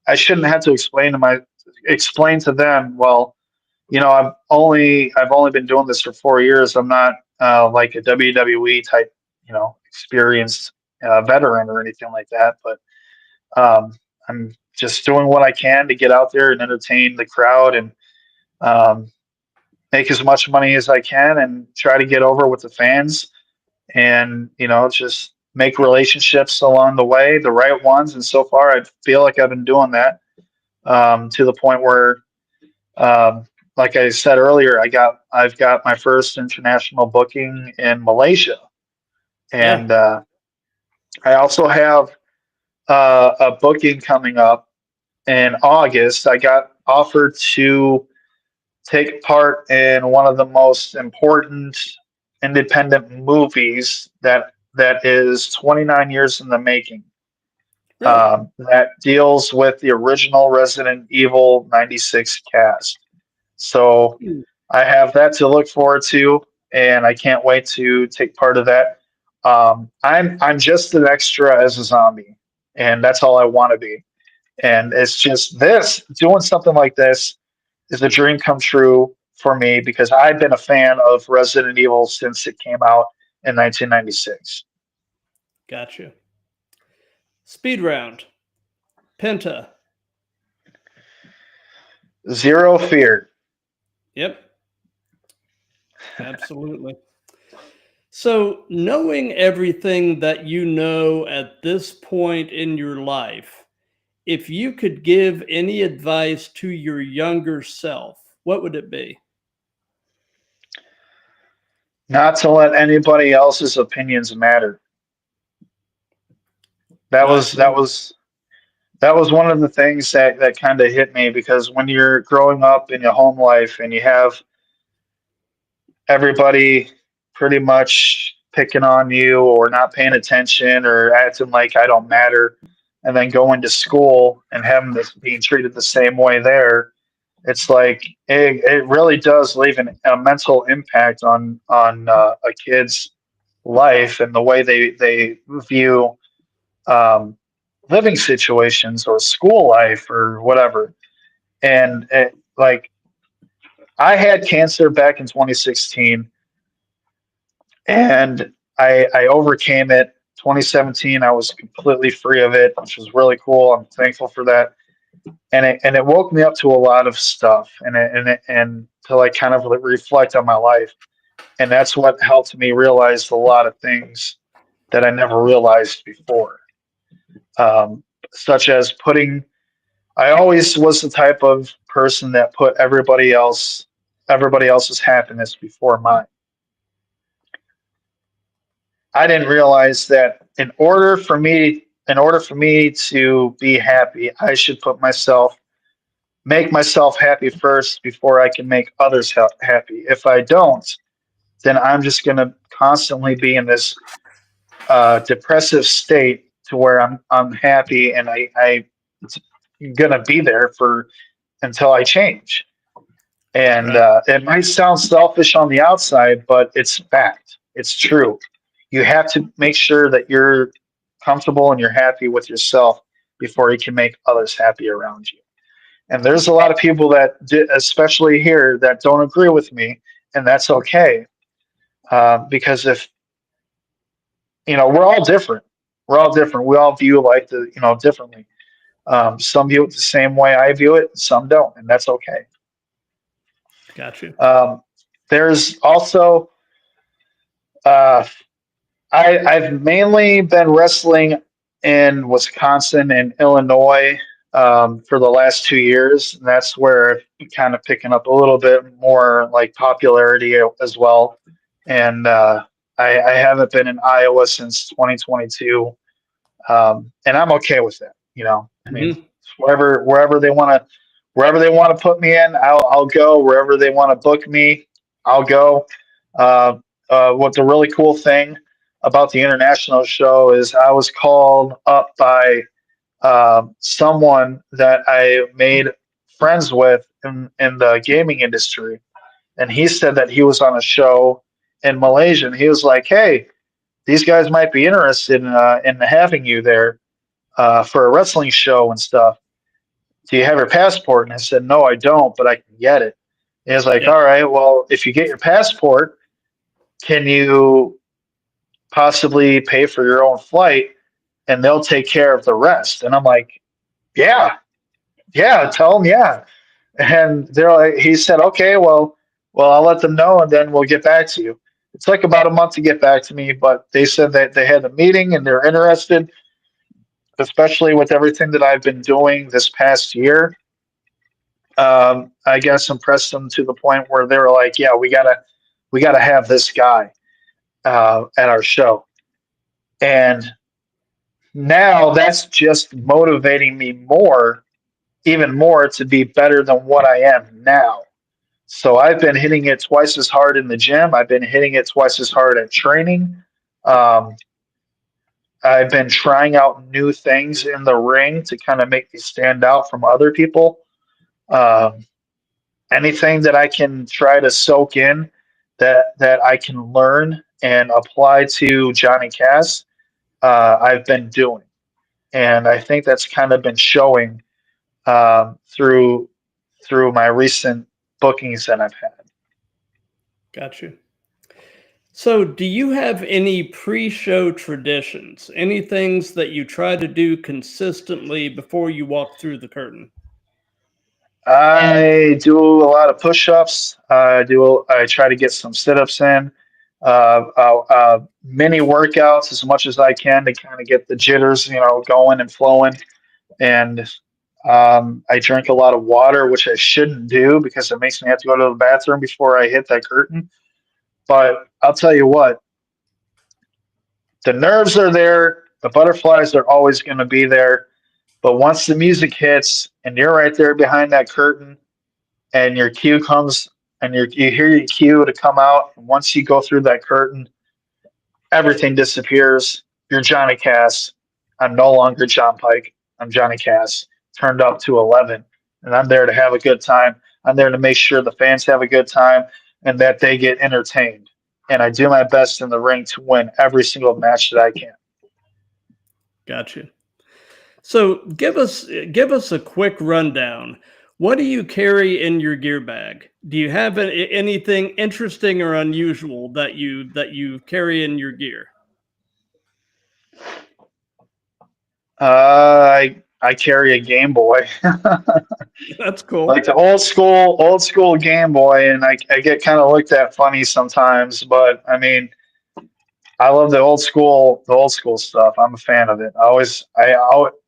I shouldn't have to explain to them. Well, I've only been doing this for 4 years. I'm not like a WWE type, experienced veteran or anything like that. But I'm just doing what I can to get out there and entertain the crowd and um, make as much money as I can and try to get over with the fans and just make relationships along the way, the right ones. And so far, I feel like I've been doing that to the point where like I said earlier, I've got my first international booking in Malaysia, Yeah. and I also have a booking coming up in August. I got offered to take part in one of the most important independent movies that is 29 years in the making. Really? That deals with the original Resident Evil 96 cast. So I have that to look forward to, and I can't wait to take part of that. I'm just an extra as a zombie, and that's all I want to be. And it's just doing something like this is a dream come true for me because I've been a fan of Resident Evil since it came out in 1996. Gotcha. Speed round. Penta. Zero fear. Yep. Absolutely. So, knowing everything that you know at this point in your life, if you could give any advice to your younger self, what would it be? Not to let anybody else's opinions matter. That was Nice. that was that was one of the things that kind of hit me because when you're growing up in your home life and you have everybody pretty much picking on you or not paying attention or acting like I don't matter, and then going to school and having this being treated the same way there, it's like it really does leave a mental impact on a kid's life and the way they view um, living situations or school life or whatever. And like I had cancer back in 2016, and I overcame it. 2017, I was completely free of it, which was really cool. I'm thankful for that. and it woke me up to a lot of stuff, and to like kind of reflect on my life, and that's what helped me realize a lot of things that I never realized before, such as putting. I always was the type of person that put everybody else's happiness before mine. I didn't realize that in order for me to be happy, I should make myself happy first before I can make others happy. If I don't, then I'm just going to constantly be in this depressive state to where I'm happy, and I it's gonna be there for until I change. And Right. it might sound selfish on the outside, but it's fact. It's true. You have to make sure that you're comfortable and you're happy with yourself before you can make others happy around you. And there's a lot of people that, especially here, that don't agree with me, and that's okay. Because if we're all different. We're all different. We all view life, differently. Some view it the same way I view it, some don't, and that's okay. Got you. There's also uh, I've mainly been wrestling in Wisconsin and Illinois for the last 2 years. And that's where I'm kind of picking up a little bit more like popularity as well. And I haven't been in Iowa since 2022, and I'm okay with that. I mean, Mhm. wherever they want to put me in, I'll go. Wherever they want to book me, I'll go. Uh, what the really cool thing about the international show is I was called up by someone that I made friends with in the gaming industry, and he said that he was on a show in Malaysia, and he was like, "Hey, these guys might be interested in having you there for a wrestling show and stuff. Do you have your passport?" And I said, "No, I don't, but I can get it." And he was like, Yep. "All right, well, if you get your passport, can you possibly pay for your own flight and they'll take care of the rest?" And I'm like, "Yeah, yeah, tell them, yeah." And he said, "Okay, well, I'll let them know and then we'll get back to you." It's like about a month to get back to me, but they said that they had a meeting and they're interested, especially with everything that I've been doing this past year. I guess impressed them to the point where they were like, "Yeah, we gotta have this guy at our show." And now that's just motivating me even more to be better than what I am now. So I've been hitting it twice as hard in the gym. I've been hitting it twice as hard at training. Um, I've been trying out new things in the ring to kind of make me stand out from other people. Um, Anything that I can try to soak in that I can learn and apply to Johnny Cass, I've been doing, and I think that's kind of been showing through my recent bookings that I've had. Got you. So, do you have any pre-show traditions? Any things that you try to do consistently before you walk through the curtain? I do a lot of push-ups. I try to get some sit-ups in. Mini workouts as much as I can to kind of get the jitters, going and flowing. And I drink a lot of water, which I shouldn't do because it makes me have to go to the bathroom before I hit that curtain. But I'll tell you what, the nerves are there. The butterflies are always going to be there. But once the music hits and you're right there behind that curtain, and your cue comes and you hear your cue to come out. And once you go through that curtain, everything disappears. You're Johnny Cass. I'm no longer John Pike. I'm Johnny Cass, turned up to 11. And I'm there to have a good time. I'm there to make sure the fans have a good time and that they get entertained. And I do my best in the ring to win every single match that I can. Got you. So, give us a quick rundown. What do you carry in your gear bag? Do you have anything interesting or unusual that you carry in your gear? I carry a Game Boy, That's cool. like the old school Game Boy, and I get kind of looked at funny sometimes. But I mean, I love the old school stuff. I'm a fan of it.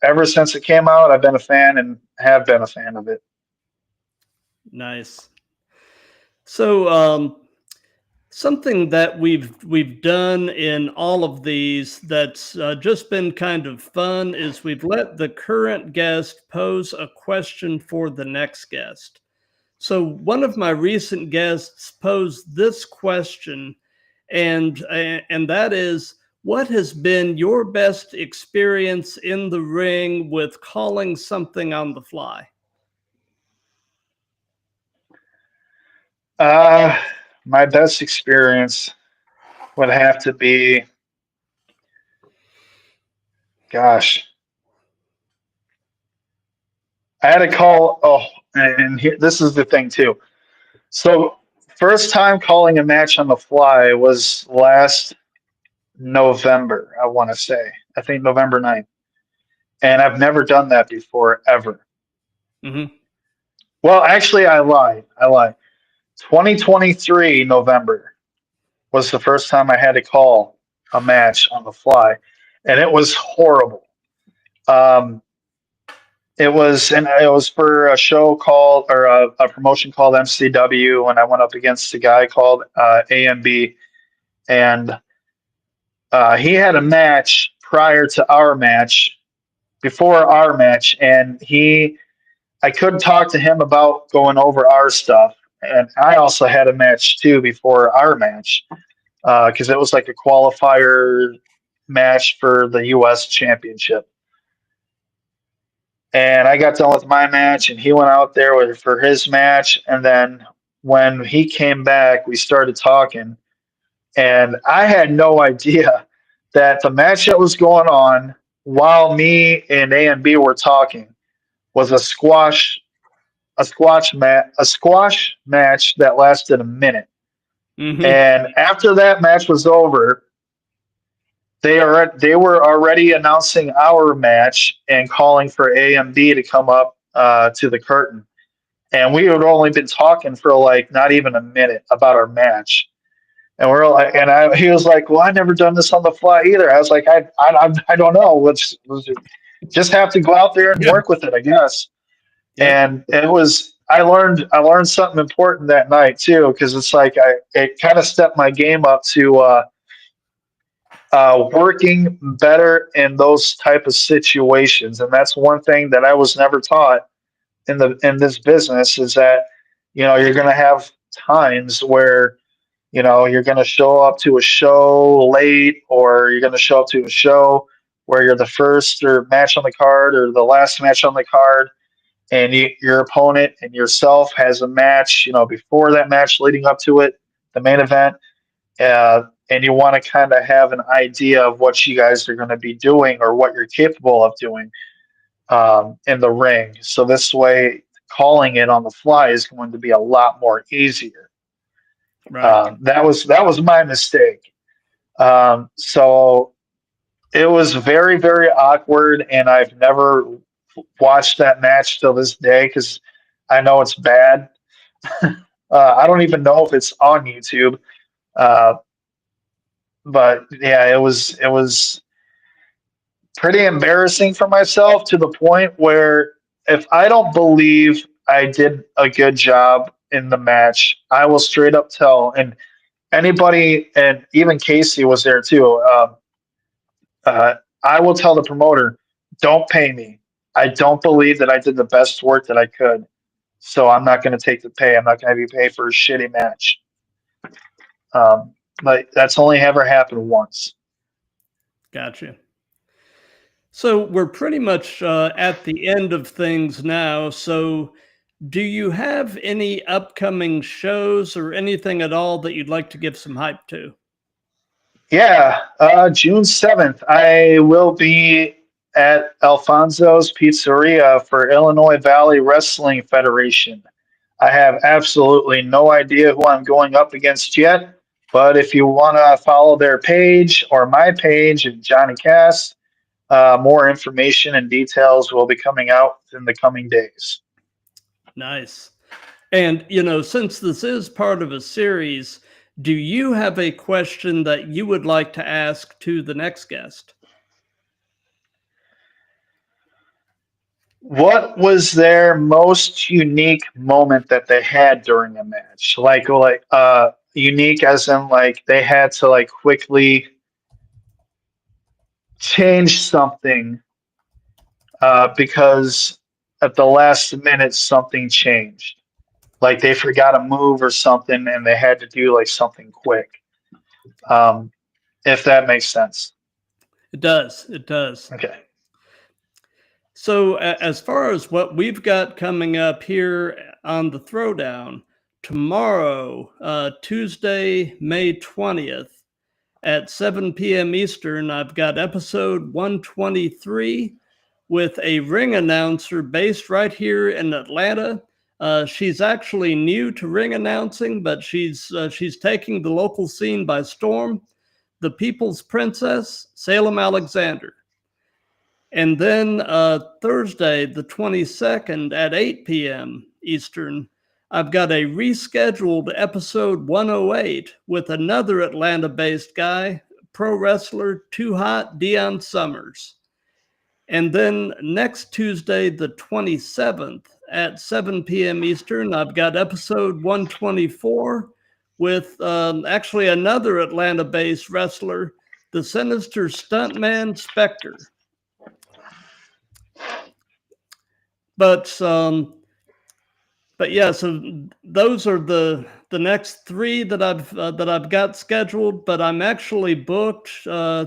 Ever since it came out, I've been a fan and have been a fan of it. Nice. So, something that we've done in all of these that's just been kind of fun is we've let the current guest pose a question for the next guest. So one of my recent guests posed this question, and that is, what has been your best experience in the ring with calling something on the fly? My best experience would have to be, gosh, I had to call. Oh, and here, this is the thing too. So, first time calling a match on the fly was last November, I want to say. I think November 9th. And I've never done that before, ever. Mm-hmm. Well, actually, I lied. 2023 November was the first time I had to call a match on the fly, and it was horrible. Um, it was for a show called, or a promotion called MCW, and I went up against a guy called AMB, and he had a match prior to our match, before our match, and I couldn't talk to him about going over our stuff, and I also had a match too before our match, because it was like a qualifier match for the U.S. Championship. And I got done with my match, and he went out there for his match. And then when he came back, we started talking, and I had no idea that the match that was going on while me and A and B were talking was a squash match that lasted a minute. Mm-hmm. And after that match was over, they were already announcing our match and calling for A and B to come up to the curtain. And we had only been talking for like not even a minute about our match. And he was like, "Well, I never done this on the fly either." I was like, "I don't know. Let's just have to go out there and work with it, I guess." Yep. And I learned something important that night too, because it's like it kind of stepped my game up to working better in those type of situations. And that's one thing that I was never taught in this business, is that you're going to have times where you're going to show up to a show late, or you're going to show up to a show where you're the first or match on the card or the last match on the card, and your opponent and yourself has a match, before that match leading up to it, the main event, and you want to kind of have an idea of what you guys are going to be doing or what you're capable of doing in the ring. So this way, calling it on the fly is going to be a lot more easier. Right. That was my mistake. So it was very, very awkward, and I've never watched that match till this day because I know it's bad. I don't even know if it's on YouTube. But yeah, it was pretty embarrassing for myself, to the point where if I don't believe I did a good job in the match, I will straight up tell. And anybody, and even Casey was there too. I will tell the promoter, don't pay me. I don't believe that I did the best work that I could. So I'm not going to take the pay. I'm not going to be paid for a shitty match. But that's only ever happened once. Gotcha. So we're pretty much at the end of things now. So do you have any upcoming shows or anything at all that you'd like to give some hype to? Yeah, June 7th, I will be at Alfonso's Pizzeria for Illinois Valley Wrestling Federation. I have absolutely no idea who I'm going up against yet, but if you want to follow their page or my page, Johnny Cass, more information and details will be coming out in the coming days. Nice. And, you know, since this is part of a series, do you have a question that you would like to ask to the next guest? What was their most unique moment that they had during a match? Like unique as in like they had to like quickly change something because at the last minute something changed. Like they forgot a move or something and they had to do like something quick. If that makes sense. It does. It does. Okay. So as far as what we've got coming up here on the Throwdown, tomorrow, Tuesday, May 20th at 7 p.m. Eastern, I've got episode 123 with a ring announcer based right here in Atlanta. She's actually new to ring announcing, but she's taking the local scene by storm. The People's Princess, Salem Alexander. And then Thursday, the 22nd at 8 p.m. Eastern, I've got a rescheduled episode 108 with another Atlanta-based guy, pro wrestler Too Hot Dion Summers. And then next Tuesday, the 27th at 7 p.m. Eastern, I've got episode 124 with actually another Atlanta-based wrestler, the Sinister Stuntman Spectre. But yeah, so those are the next three that I've got scheduled. But I'm actually booked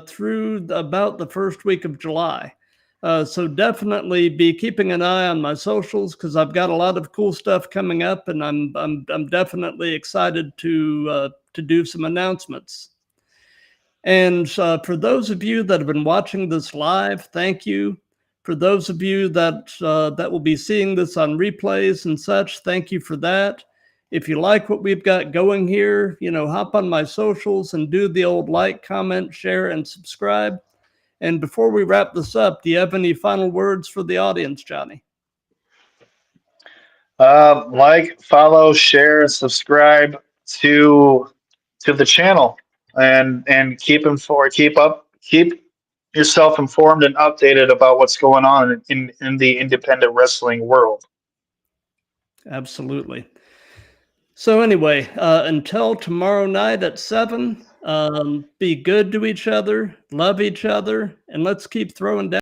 through about the first week of July. So definitely be keeping an eye on my socials because I've got a lot of cool stuff coming up, and I'm definitely excited to do some announcements. And for those of you that have been watching this live, thank you. For those of you that will be seeing this on replays and such, thank you for that. If you like what we've got going here, you know, hop on my socials and do the old like, comment, share, and subscribe. And before we wrap this up, do you have any final words for the audience, Johnny? Like, follow, share, and subscribe to the channel, and keep yourself informed and updated about what's going on in the independent wrestling world. Absolutely. So anyway, until tomorrow night at 7, be good to each other, love each other, and let's keep throwing down.